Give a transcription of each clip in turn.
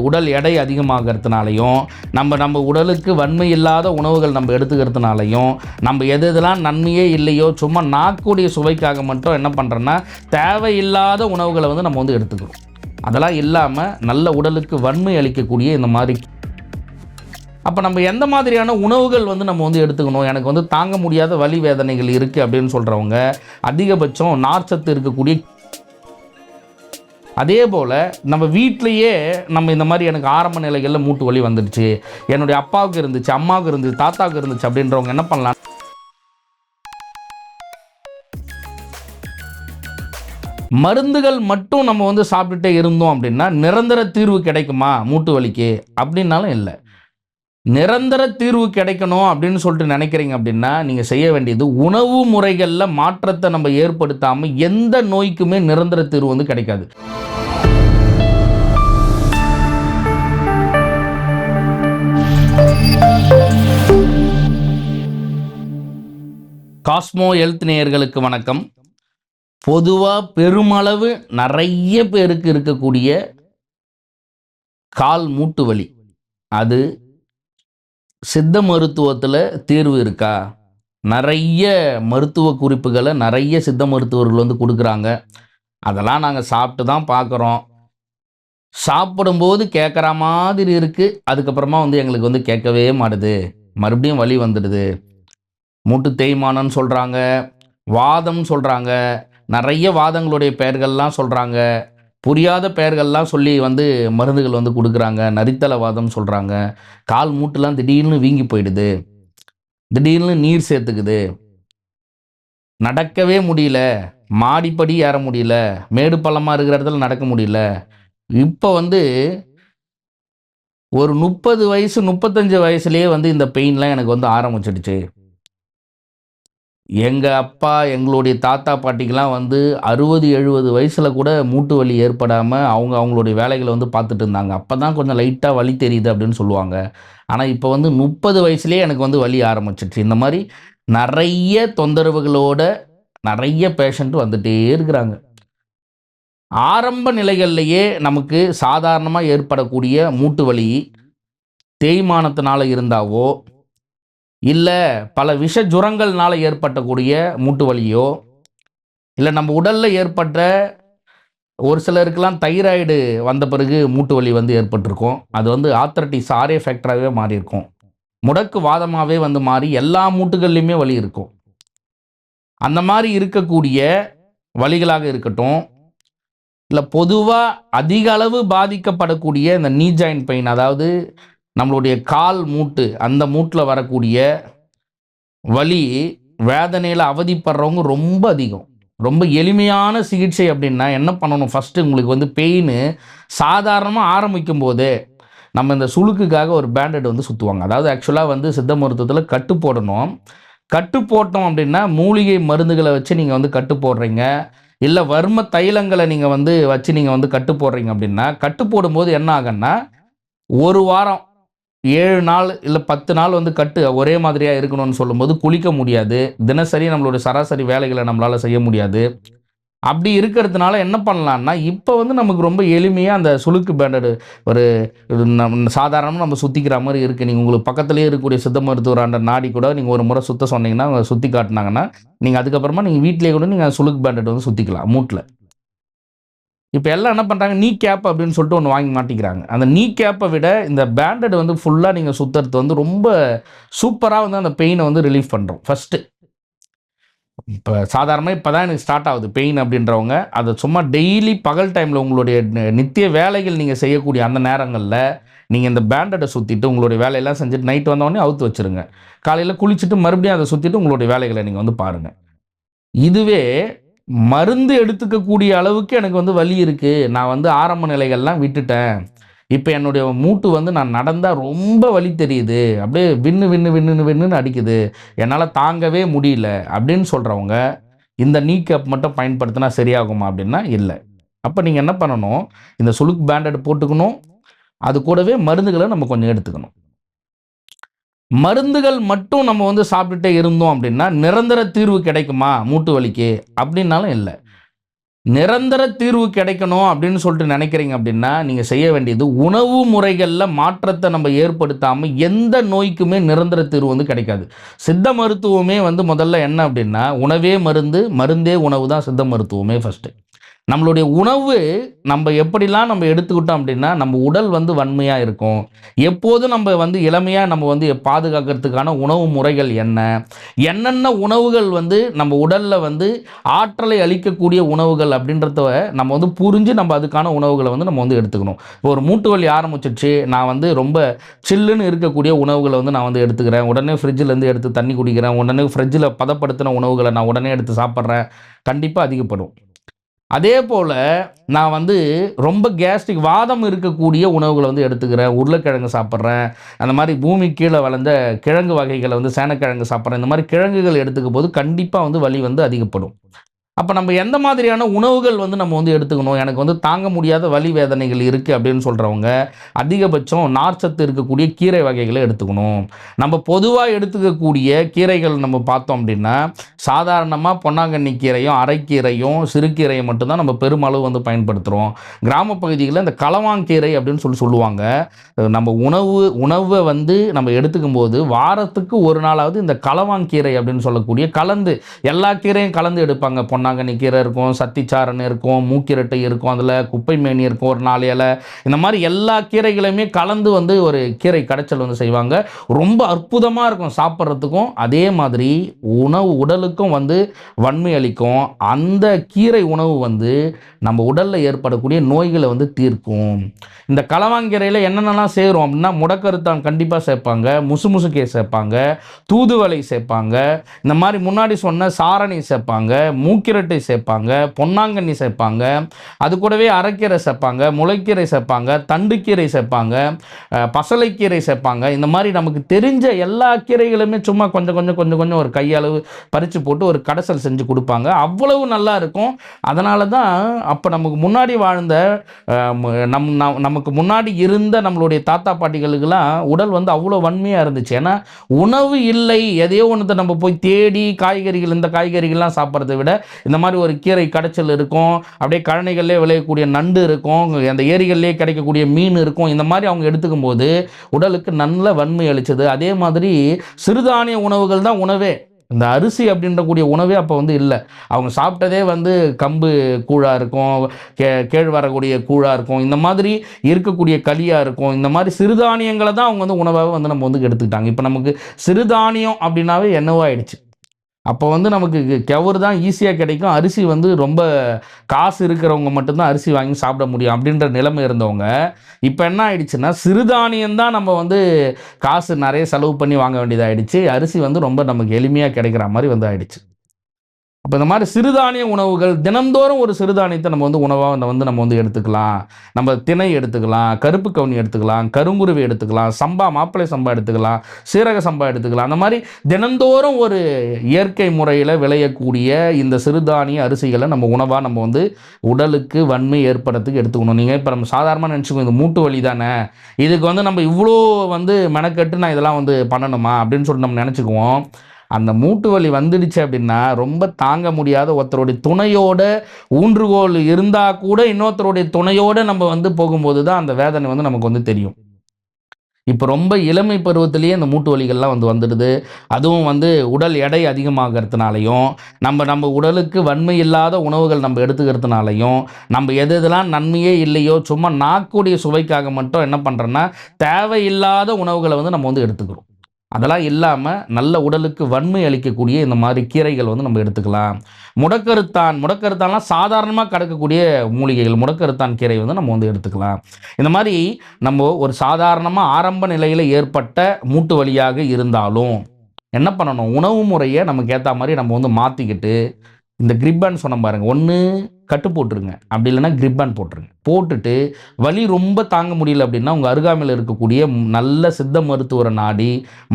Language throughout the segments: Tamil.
உடல் எடை அதிகமாகிறதுனாலையும் நம்ம உடலுக்கு வன்மை இல்லாத உணவுகள் நம்ம எடுத்துக்கிறதுனாலையும் நம்ம எதெல்லாம் நன்மையே இல்லையோ சும்மா நாக்குடைய சுவைக்காக மட்டும் என்ன பண்ணுறோன்னா தேவையில்லாத உணவுகளை வந்து நம்ம வந்து எடுத்துக்கிறோம். அதெல்லாம் இல்லாமல் நல்ல உடலுக்கு வன்மை அளிக்கக்கூடிய இந்த மாதிரி. அப்போ நம்ம எந்த மாதிரியான உணவுகள் வந்து நம்ம வந்து எடுத்துக்கணும்? எனக்கு வந்து தாங்க முடியாத வலி வேதனைகள் இருக்குது அப்படின்னு சொல்கிறவங்க அதிகபட்சம் நார்ச்சத்து இருக்கக்கூடிய, அதே போல் நம்ம வீட்டிலையே நம்ம இந்த மாதிரி எனக்கு ஆரம்ப நிலைகளில் மூட்டு வலி வந்துடுச்சு, என்னுடைய அப்பாவுக்கு இருந்துச்சு, அம்மாவுக்கு இருந்துச்சு, தாத்தாவுக்கு இருந்துச்சு அப்படின்றவங்க என்ன பண்ணலாம், மருந்துகள் மட்டும் நம்ம வந்து சாப்பிட்டுட்டே இருந்தோம் அப்படின்னா நிரந்தர தீர்வு கிடைக்குமா மூட்டு வலிக்கு அப்படின்னாலும் இல்லை. நிரந்தர தீர்வு கிடைக்கணும் அப்படின்னு சொல்லிட்டு நினைக்கிறீங்க அப்படின்னா நீங்கள் செய்ய வேண்டியது உணவு முறைகளில் மாற்றத்தை நம்ம ஏற்படுத்தாமல் எந்த நோய்க்குமே நிரந்தர தீர்வு வந்து கிடைக்காது. காஸ்மோ ஹெல்த் நேயர்களுக்கு வணக்கம். பொதுவாக பெருமளவு நிறைய பேருக்கு இருக்கக்கூடிய கால் மூட்டு வலி, அது சித்த மருத்துவத்தில் தீர்வு இருக்கா? நிறைய மருத்துவ குறிப்புகளை நிறைய சித்த மருத்துவர்கள் வந்து கொடுக்குறாங்க. அதெல்லாம் நாங்கள் சாப்பிட்டு தான் பார்க்குறோம். சாப்பிடும்போது கேட்குற மாதிரி இருக்குது, அதுக்கப்புறமா வந்து எங்களுக்கு வந்து கேட்கவே மாட்டுது, மறுபடியும் வலி வந்துடுது. மூட்டு தேய்மானம்னு சொல்கிறாங்க, வாதம்னு சொல்கிறாங்க, நிறைய வாதங்களுடைய பெயர்கள்லாம் சொல்கிறாங்க, புரியாத பெயர்கள்லாம் சொல்லி வந்து மருந்துகள் வந்து கொடுக்குறாங்க. நரித்தலை வாதம் சொல்கிறாங்க. கால் மூட்டுலாம் திடீர்னு வீங்கி போயிடுது, திடீர்னு நீர் சேர்த்துக்குது, நடக்கவே முடியல, மாடிப்படி ஏற முடியல, மேடு பள்ளமாக இருக்கிற இடத்துல நடக்க முடியல. இப்போ வந்து ஒரு 30 வயசு 35 வயசுலேயே வந்து இந்த பெயின்லாம் எனக்கு வந்து ஆரம்பிச்சிடுச்சு. எங்கள் அப்பா எங்களுடைய தாத்தா பாட்டிக்கெலாம் வந்து 60-70 வயசில் கூட மூட்டு வலி ஏற்படாமல் அவங்களுடைய வேலைகளை வந்து பார்த்துட்டு இருந்தாங்க. அப்போ தான் கொஞ்சம் லைட்டாக வலி தெரியுது அப்படின்னு சொல்லுவாங்க. ஆனால் இப்போ வந்து 30 வயசுலேயே எனக்கு வந்து வலி ஆரம்பிச்சிடுச்சு. இந்த மாதிரி நிறைய தொந்தரவுகளோட நிறைய பேஷண்ட் வந்துகிட்டே இருக்கிறாங்க. ஆரம்ப நிலைகள்லையே நமக்கு சாதாரணமாக ஏற்படக்கூடிய மூட்டு வலி தேய்மானத்தினால இருந்தாவோ, இல்லை பல விஷ ஜுரங்கள்னால ஏற்பட்டக்கூடிய மூட்டு வலியோ, இல்லை நம்ம உடலில் ஏற்பட்ட ஒரு சிலருக்கெல்லாம் தைராய்டு வந்த பிறகு மூட்டு வலி வந்து ஏற்பட்டிருக்கும். அது வந்து ஆர்த்ரைட்டிஸ் ஆர்ஏ ஃபேக்டராகவே மாறி இருக்கும். முடக்கு வாதமாகவே வந்து மாறி எல்லா மூட்டுகள்லையுமே வலி இருக்கும். அந்த மாதிரி இருக்கக்கூடிய வலிகளாக இருக்கட்டும், இல்லை பொதுவாக அதிக அளவு பாதிக்கப்படக்கூடிய இந்த நீ ஜாயின்ட் பெயின், அதாவது நம்மளுடைய கால் மூட்டு, அந்த மூட்டில் வரக்கூடிய வலி வேதனையில் அவதிப்படுறவங்க ரொம்ப அதிகம். ரொம்ப எளிமையான சிகிச்சை அப்படின்னா என்ன பண்ணணும்? ஃபஸ்ட்டு உங்களுக்கு வந்து பெயின் சாதாரணமாக ஆரம்பிக்கும் போதே நம்ம இந்த சுளுக்குக்காக ஒரு பேண்டட் வந்து சுற்றுவாங்க. அதாவது ஆக்சுவலாக வந்து சித்த மருத்துவத்தில் கட்டு போடணும். கட்டு போட்டோம் அப்படின்னா மூலிகை மருந்துகளை வச்சு நீங்கள் வந்து கட்டு போடுறீங்க, இல்லை வர்ம தைலங்களை நீங்கள் வந்து வச்சு நீங்கள் வந்து கட்டு போடுறீங்க அப்படின்னா, கட்டு போடும்போது என்ன ஆகுன்னா, ஒரு வாரம் 7 நாள் இல்லை 10 நாள் வந்து கட்டு ஒரே மாதிரியாக இருக்கணும்னு சொல்லும்போது குளிக்க முடியாது, தினசரி நம்மளுடைய சராசரி வேலைகளை நம்மளால் செய்ய முடியாது. அப்படி இருக்கிறதுனால என்ன பண்ணலான்னா, இப்போ வந்து நமக்கு ரொம்ப எளிமையாக அந்த சுளுக்கு பேண்டடு ஒரு சாதாரணமாக நம்ம சுற்றிக்கிற மாதிரி இருக்குது. நீங்கள் உங்களுக்கு பக்கத்துலேயே இருக்கக்கூடிய சித்த மருத்துவராண்ட நாடி கூட நீங்கள் ஒரு முறை சுற்ற சொன்னீங்கன்னா, அவங்க சுற்றி காட்டினாங்கன்னா, நீங்கள் அதுக்கப்புறமா நீங்கள் வீட்டிலேயே கூட நீங்கள் சுளுக்கு பேண்டட் வந்து சுற்றிக்கலாம் மூட்டில். இப்போ எல்லாம் என்ன பண்ணுறாங்க, நீ கேப் அப்படின்னு சொல்லிட்டு ஒன்று வாங்கி மாட்டிக்கிறாங்க. அந்த நீ கேப்பை விட இந்த பேண்டட் வந்து ஃபுல்லாக நீங்கள் சுற்றுறது வந்து ரொம்ப சூப்பராக வந்து அந்த பெயினை வந்து ரிலீஃப் பண்ணுறோம். ஃபஸ்ட்டு இப்போ சாதாரணமாக இப்போ தான் எனக்கு ஸ்டார்ட் ஆகுது பெயின் அப்படின்றவங்க, அதை சும்மா டெய்லி பகல் டைமில் உங்களுடைய நித்திய வேலைகள் நீங்கள் செய்யக்கூடிய அந்த நேரங்களில் நீங்கள் இந்த பேண்டடை சுற்றிட்டு உங்களுடைய வேலையெல்லாம் செஞ்சுட்டு நைட்டு வந்தோடனே அவுத்து வச்சுருங்க. காலையில் குளிச்சுட்டு மறுபடியும் அதை சுற்றிட்டு உங்களுடைய வேலைகளை நீங்கள் வந்து பாருங்கள். இதுவே மருந்து எடுத்துக்கக்கூடிய அளவுக்கு எனக்கு வந்து வலி இருக்குது, நான் வந்து ஆரம்ப நிலைகள்லாம் விட்டுட்டேன், இப்போ என்னுடைய மூட்டு வந்து நான் நடந்தால் ரொம்ப வலி தெரியுது, அப்படியே வின்னு அடிக்குது, என்னால் தாங்கவே முடியல அப்படின்னு சொல்கிறவங்க இந்த நீ கேப் மட்டும் பயன்படுத்தினா சரியாகுமா அப்படின்னா இல்லை. அப்போ நீங்கள் என்ன பண்ணணும், இந்த சுளுக்கு பேண்டட் போட்டுக்கணும், அது கூடவே மருந்துகளை நம்ம கொஞ்சம் எடுத்துக்கணும். மருந்துகள் மட்டும் நம்ம வந்து சாப்பிட்டுட்டே இருந்தோம் அப்படின்னா நிரந்தர தீர்வு கிடைக்குமா மூட்டு வலிக்கு அப்படின்னாலும் இல்லை. நிரந்தர தீர்வு கிடைக்கணும் அப்படின்னு சொல்லிட்டு நினைக்கிறீங்க அப்படின்னா, நீங்க செய்ய வேண்டியது உணவு முறைகள்ல மாற்றத்த நம்ம ஏற்படுத்தாம எந்த நோய்க்குமே நிரந்தர தீர்வு வந்து கிடைக்காது. சித்த மருத்துவமே வந்து முதல்ல என்ன அப்படின்னா, உணவே மருந்து, மருந்தே உணவு தான் சித்த மருத்துவமே ஃபர்ஸ்ட்டு. நம்மளுடைய உணவு எப்படிலாம் நம்ம எடுத்துக்கிட்டோம் அப்படின்னா, நம்ம உடல் வந்து வன்மையா இருக்கும். எப்போதும் நம்ம வந்து இளமையா நம்ம வந்து பாதுகாக்கிறதுக்கான உணவு முறைகள் என்ன? என்னென்ன உணவுகள் வந்து நம்ம உடல்ல வந்து ஆற்றலை அளிக்கக்கூடிய உணவுகள் அப்படின்றத நம்ம வந்து புரிஞ்சு நம்ம அதுக்கான உணவுகள வந்து நம்ம வந்து எடுத்துக்கணும். இப்போ ஒரு மூட்டு வலி ஆரம்பிச்சுருச்சு, நான் வந்து ரொம்ப சில்லுன்னு இருக்கக்கூடிய உணவுகள வந்து நான் வந்து எடுத்துக்கிறேன். உடனே ஃப்ரிட்ஜ்லேருந்து எடுத்து தண்ணி குடிக்கிறேன். உடனே ஃப்ரிட்ஜில பதப்படுத்தின உணவுகள நான் உடனே எடுத்து சாப்பிடுறேன். கண்டிப்பா அதிகப்படும். அதே போல, நான் வந்து ரொம்ப கேஸ்ட்ரிக் வாதம் இருக்கக்கூடிய உணவுகள வந்து எடுத்துக்கிறேன். உருளைக்கிழங்கு சாப்பிடுறேன். அந்த மாரி பூமிக்கு கீழ வளர்ந்த கிழங்கு வகைகள வந்து சேனக்கிழங்கு சாப்பிடுறேன். இந்த மாரி கிழங்குகள் எடுத்துக்கும்போது கண்டிப்பா வந்து வலி வந்து அதிகப்படும். அப்ப நம்ம எந்த மாதிரியான உணவுகள் வந்து நம்ம வந்து எடுத்துக்கணும்? எனக்கு வந்து தாங்க முடியாத வலி வேதனைகள் இருக்கு அப்படின்னு சொல்றவங்க, அதிகபட்சம் நார்ச்சத்து இருக்கக்கூடிய கீரை வகைகள எடுத்துக்கணும். நம்ம பொதுவா எடுத்துக்கக்கூடிய கீரைகள் நம்ம பார்த்தோம் அப்படின்னா, சாதாரணமா பொன்னாங்கண்ணி கீரையும், அரைக்கீரையும், சிறுகீரையும் மட்டும் தான் நம்ம பெருமளவு வந்து பயன்படுத்துறோம். கிராம பகுதிகள்ல இந்த களவாங்கீரை அப்படின்னு சொல்லுவாங்க. நம்ம உணவ வந்து நம்ம எடுத்துக்கும்போது, வாரத்துக்கு 1 நாளாவது இந்த களவாங்கீரை அப்படின்னு சொல்லக்கூடிய கலந்து எல்லா கீரையும் கலந்து எடுப்பாங்க. பொன்னாங்கண்ணி கீரை இருக்கும், சத்திச்சாரணை இருக்கும், மூக்கிரட்டை இருக்கும், அதில குப்பை மேனி இருக்கும், ஒரு 4 இலை. இந்த மாரி எல்லா கீரைகளையுமே கலந்து வந்து ஒரு கீரை கடைச்சல் வந்து செய்வாங்க. ரொம்ப அற்புதமா இருக்கும் சாப்பிட்றதுக்கும். அதே மாதிரி உடலுக்கும் வந்து வன்மை அளிக்கும். அந்த கீரை உணவு வந்து நம்ம உடல்ல ஏற்படக்கூடிய நோய்கள வந்து தீர்க்கும். இந்த களவாங்கீரையில என்னென்னலாம் சேரும் அப்படின்னா, முடக்கருத்தான் கண்டிப்பா சேர்ப்பாங்க, முசுமுசுக்கை சேர்ப்பாங்க, தூதுவளை சேர்ப்பாங்க. இந்த மாரி முன்னாடி சொன்ன சாரணி சேர்ப்பாங்க, மூக்கிரட்டை சேர்ப்பாங்க, பொன்னாங்கண்ணி சேர்ப்பாங்க. அது கூடவே அரைக்கீரை சேர்ப்பாங்க, முளைக்கீரை சேர்ப்பாங்க, தண்டுக்கீரை சேர்ப்பாங்க, பசலைக்கீரை சேர்ப்பாங்க. இந்த மாரி நமக்கு தெரிஞ்ச எல்லா கீரைகளுமே சும்மா கொஞ்சம் கொஞ்சம் கொஞ்சம் கொஞ்சம் ஒரு கையளவு பறிச்சு போட்டு ஒரு கடைசல் செஞ்சு குடுப்பாங்க. அவ்வளவு நல்லா இருக்கும். அதனால தான் அப்ப நமக்கு முன்னாடி வாழ்ந்த அ மு நம் நம் நமக்கு முன்னாடி இருந்த நம்மளுடைய தாத்தா, பாட்டிகளுக்கெல்லாம் உடல் வந்து அவ்வளோ வன்மையா இருந்துச்சு. ஏன்னா, உணவு இல்லை. எதையோ ஒண்ணத்த நம்ம போய் தேடி காய்கறிகள் இந்த காய்கறிகள்லாம் சாப்பிடுறத விட, இந்த மாரி ஒரு கீரை கடைச்சல் இருக்கும். அப்படியே கழனிகள்லயே விளையக்கூடிய நண்டு இருக்கும். அந்த ஏரிகள்லயே கிடைக்கக்கூடிய மீன் இருக்கும். இந்த மாரி அவங்க எடுத்துக்கும்போது, உடலுக்கு நல்ல வன்மை அளிச்சது. அதே மாதிரி சிறுதானிய உணவுகள் தான் உணவே. இந்த அரிசி அப்படின்ற உணவே அப்ப வந்து இல்ல. அவங்க சாப்பிட்டதே வந்து கம்பு கூழா இருக்கும். கேழ்வரகுடைய கூழா இருக்கும். இந்த மாதிரி இருக்கக்கூடிய களியா இருக்கும். இந்த மாரி சிறுதானியங்கள தான் அவங்க வந்து உணவாவே வந்து நம்ம வந்து எடுத்துக்கிட்டாங்க. இப்ப நமக்கு சிறுதானியம் அப்படின்னாவே என்னவோ ஆயிடுச்சு. அப்போ வந்து நமக்கு கெவுரு தான் ஈஸியா கிடைக்கும். அரிசி வந்து ரொம்ப காசு இருக்கிறவங்க மட்டும் தான் அரிசி வாங்கி சாப்பிட முடியும் அப்படின்ற நிலைமை இருந்தவங்க, இப்ப என்ன ஆயிடுச்சுன்னா, சிறுதானியம் தான் நம்ம வந்து காசு நெறைய செலவு பண்ணி வாங்க வேண்டியதா ஆயிடுச்சு. அரிசி வந்து ரொம்ப நமக்கு எளிமையா கிடைக்கிற மாரி வந்து ஆயிடுச்சு. அப்ப இந்த மாரி சிறுதானிய உணவுகள் தினந்தோறும் ஒரு சிறுதானியத்த நம்ம வந்து உணவா நம்ம வந்து எடுத்துக்கலாம். நம்ம திணை எடுத்துக்கலாம், கருப்பு கவுனி எடுத்துக்கலாம், கருங்குருவி எடுத்துக்கலாம், சம்பா மாப்பிள்ளை சம்பா எடுத்துக்கலாம், சீரக சம்பா எடுத்துக்கலாம். அந்த மாரி தினந்தோறும் ஒரு இயற்கை முறையில விளையக்கூடிய இந்த சிறுதானிய அரிசிகள நம்ம உணவா நம்ம வந்து உடலுக்கு வன்மை ஏற்படுறதுக்கு எடுத்துக்கணும். நீங்க இப்ப நம்ம சாதாரணமா நெனச்சுக்குவோம், இது மூட்டு வலி தானே, இதுக்கு வந்து நம்ம இவ்ளோ வந்து மெனக்கெட்டு நான் இதெல்லாம் வந்து பண்ணணுமா? அப்படின்னு சொல்லிட்டு நம்ம நெனச்சுக்குவோம். அந்த மூட்டு வலி வந்துடுச்சு அப்படின்னா, ரொம்ப தாங்க முடியாத ஒருத்தருடைய துணையோட ஊன்றுகோல் இருந்தா கூட இன்னொருத்தருடைய துணையோட நம்ம வந்து போகும்போது தான் அந்த வேதனை வந்து நமக்கு வந்து தெரியும். இப்ப ரொம்ப இளமை பருவத்திலேயே இந்த மூட்டு வலிகள்லாம் வந்து வந்துடுது. அதுவும் வந்து உடல் எடை அதிகமாகறதுனாலயும், நம்ம உடலுக்கு வன்மை இல்லாத உணவுகள் நம்ம எடுத்துக்கிறதுனாலயும், நம்ம எது எதெல்லாம் நன்மையே இல்லையோ, சும்மா நாக்குடைய சுவைக்காக மட்டும் என்ன பண்றோம்னா, தேவையில்லாத உணவுகள வந்து நம்ம வந்து எடுத்துக்கிறோம். அதெல்லாம் இல்லாம, நல்ல உடலுக்கு வன்மை அளிக்கக்கூடிய இந்த மாரி கீரைகள் வந்து நம்ம எடுத்துக்கலாம். முடக்கருத்தான்லாம் சாதாரணமா கிடைக்கக்கூடிய மூலிகைகள். முடக்கருத்தான் கீரை வந்து நம்ம வந்து எடுத்துக்கலாம். இந்த மாரி நம்ம ஒரு சாதாரணமா ஆரம்ப நிலையில ஏற்பட்ட மூட்டு வலியாக இருந்தாலும், என்ன பண்ணணும்? உணவு முறைய நமக்கு ஏத்தா மாரி நம்ம வந்து மாத்திக்கிட்டு இந்த கிரிப்பான் சொன்னேன் பாருங்க. ஒண்ணு கட்டு போட்டுருங்க. அப்படி இல்லன்னா கிரிப்பான் போட்டுருங்க. போட்டுட்டு வலி ரொம்ப தாங்க முடியல அப்படின்னா, உங்க அருகாமையில இருக்கக்கூடிய நல்ல சித்த மருத்துவர நாடி,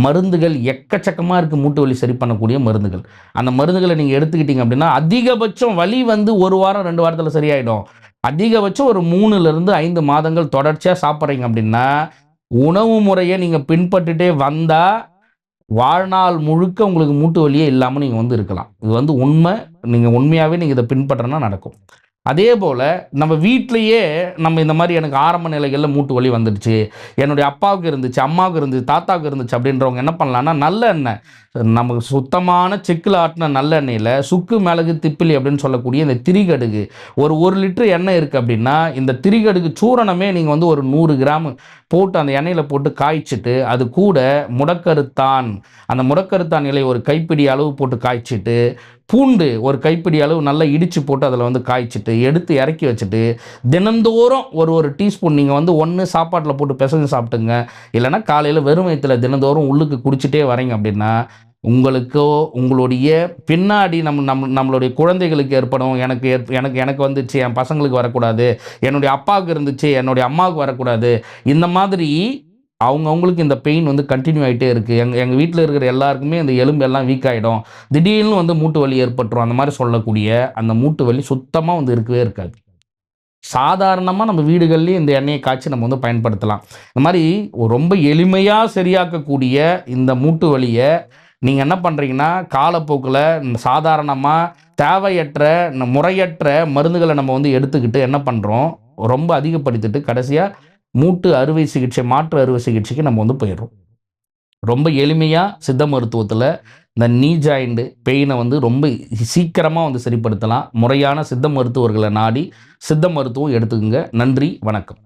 மருந்துகள் எக்கச்சக்கமா இருக்கு மூட்டு வலி சரி பண்ணக்கூடிய மருந்துகள். அந்த மருந்துகள நீங்க எடுத்துக்கிட்டீங்க அப்படின்னா, அதிகபட்சம் வலி வந்து 1 வாரம், 2 வாரத்தில சரியாயிடும். அதிகபட்சம் ஒரு 3லிருந்து 5 மாதங்கள் தொடர்ச்சியா சாப்பிடுறீங்க அப்படின்னா, உணவு முறைய நீங்க பின்பற்றிட்டே வந்தா வாழ்நாள் முழுக்க உங்களுக்கு மூட்டு வலியே இல்லாம நீங்க வந்து இருக்கலாம். இது வந்து உண்ம. நீங்க உண்மையாவே இத பின்பற்றினா நடக்கும். அதே போல் நம்ம வீட்டிலேயே நம்ம இந்த மாதிரி எனக்கு ஆரம்ப நிலைகளில் மூட்டு வலி வந்துடுச்சு, என்னுடைய அப்பாவுக்கு இருந்துச்சு, அம்மாவுக்கு இருந்துச்சு, தாத்தாவுக்கு இருந்துச்சு அப்படின்றவங்க என்ன பண்ணலான்னா, நல்லெண்ணெய் நமக்கு சுத்தமான செக்கில் ஆட்டின நல்லெண்ணெயில் சுக்கு, மிளகு, திப்பிலி அப்படின்னு சொல்லக்கூடிய இந்த திரிகடுகு ஒரு 1 லிட்டர் எண்ணெய் இருக்குது அப்படின்னா, இந்த திரிகடுகு சூரணமே நீங்கள் வந்து ஒரு 100 கிராம் போட்டு அந்த எண்ணெயில் போட்டு காய்ச்சிட்டு, அது கூட முடக்கருத்தான், அந்த முடக்கருத்தான் இலை ஒரு கைப்பிடி அளவு போட்டு காய்ச்சிட்டு, பூண்டு ஒரு கைப்பிடி அளவு நல்லா இடித்து போட்டு அதில் வந்து காய்ச்சிட்டு எடுத்து இறக்கி வச்சுட்டு, தினந்தோறும் ஒரு டீஸ்பூன் நீங்கள் வந்து ஒன்று சாப்பாட்டில் போட்டு பிசைஞ்சு சாப்பிட்டுங்க, இல்லைன்னா காலையில் வெறும் வயிற்றில் தினந்தோறும் உள்ளுக்கு குடிச்சிட்டே வரீங்க அப்படின்னா, உங்களுக்கோ உங்களுடைய பின்னாடி நம்மளுடைய குழந்தைகளுக்கு ஏற்படும், எனக்கு வந்துச்சு, என் பசங்களுக்கு வரக்கூடாது, என்னுடைய அப்பாவுக்கு இருந்துச்சு, என்னுடைய அம்மாவுக்கு வரக்கூடாது, இந்த மாதிரி அவங்களுக்கு இந்த பெயின் வந்து கண்டினியூ ஆகிட்டே இருக்குது. எங்கள் வீட்டில் இருக்கிற எல்லாருக்குமே இந்த எலும்பு எல்லாம் வீக் ஆகிடும், திடீர்னு வந்து மூட்டு வலி ஏற்பட்டுரும், அந்த மாதிரி சொல்லக்கூடிய அந்த மூட்டு வலி சுத்தமாக வந்து இருக்கவே இருக்காது. சாதாரணமாக நம்ம வீடுகள்லேயும் இந்த எண்ணெயை காய்ச்சி நம்ம வந்து பயன்படுத்தலாம். இந்த மாதிரி ரொம்ப எளிமையாக சரியாக்கக்கூடிய இந்த மூட்டு வலியை நீங்கள் என்ன பண்ணுறீங்கன்னா, காலப்போக்கில் சாதாரணமாக தேவையற்ற முறையற்ற மருந்துகளை நம்ம வந்து எடுத்துக்கிட்டு என்ன பண்ணுறோம், ரொம்ப அதிகப்படுத்திட்டு கடைசியாக மூட்டு அறுவை சிகிச்சை, மாற்று அறுவை சிகிச்சைக்கு நம்ம வந்து போயிடுறோம். ரொம்ப எளிமையாக சித்த மருத்துவத்தில் இந்த நீ ஜாயிண்ட் பெயினை வந்து ரொம்ப சீக்கிரமாக வந்து சரிப்படுத்தலாம். முறையான சித்த மருத்துவர்களை நாடி சித்த மருத்துவம் எடுத்துக்கங்க. நன்றி, வணக்கம்.